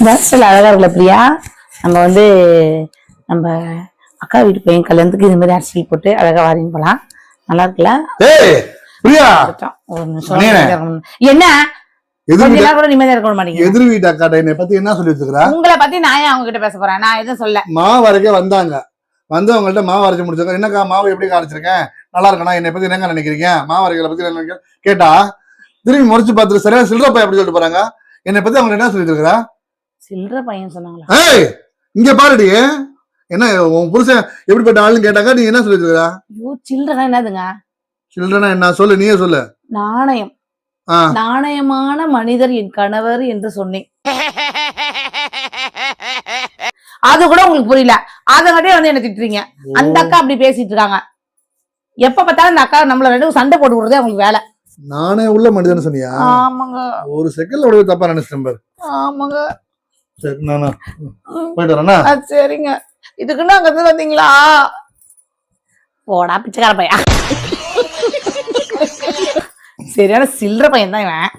ட்ரெஸ்ஸில் அழகா இருக்குல்ல பிரியா. நம்ம வந்து நம்ம அக்கா வீட்டு பையன் கல்யாணத்துக்கு இது மாதிரி அரசியல் போட்டு அழகா வாரின்னு போலாம். நல்லா இருக்குல்ல? ஒரு நிமிஷம் என்ன கொஞ்ச நேரம் கூட நிம்மதியா இருக்க மாட்டீங்க. எதிர் வீட்டு அக்காட்ட என்னை பத்தி என்ன சொல்லி வச்சுக்கிறா? உங்களை பத்தி நான் ஏன் அவங்க கிட்ட பேச போறேன்? நான் எதுவும் சொல்ல. மாவு அரைக்க வந்தாங்க, வந்தவங்கள்ட்ட மாவு அரைச்சு முடிச்சாங்க. என்னக்கா மாவு எப்படி காய்ச்சிருக்கேன், நல்லா இருக்கா, என்னை பத்தி என்னங்க நினைக்கிறீங்க, மாவு அரைக்கல பத்தி என்ன கேட்டா திரும்பி முறைச்சு பார்த்துட்டு சரியா சில்லற பையன் எப்படி சொல்லிட்டு போறாங்க. என்னை பத்தி அவங்க என்ன சொல்லிட்டு இருக்கிறா? சில்லற பையன் சொன்னாங்களா? ஏய் இங்க பாருடி, என்ன உன் புருஷன் எப்படிப்பட்ட ஆளுன்னு கேட்டாங்க, நீ என்ன சொல்லிட்டு இருக்கிறா? ஐயோ சில்லறனா என்னதுங்க? சில்லறனா என்ன சொல்லு, நீயே சொல்லு. நாணயம். நாணயமான மனிதர் என் கணவர் என்று சொன்னேன். அது கூட உங்களுக்கு புரியல. அதனாலே வந்து என்ன திட்டுறீங்க. அந்த அக்கா அப்படி பேசிட்டு இருக்காங்க. எப்ப பார்த்தாலும் அந்த அக்கா நம்மள ரெண்டு சண்டை போட்டு விடுறதே அவங்களுக்கு வேலை. நானே உள்ள மனிதன் சொன்னியா? ஆமாங்க. ஒரு செகண்ட்ல உடனே தப்பா நினைச்சிட்டேன் பாரு. ஆமாங்க. சரி நானா போயிட்டு வரேனா? சரிங்க. இதுக்குன்னு அங்க இருந்து வந்தீங்களா? போடா பிச்சைக்கார பையன். சரியான சில்லற பையன் தான் இவன்.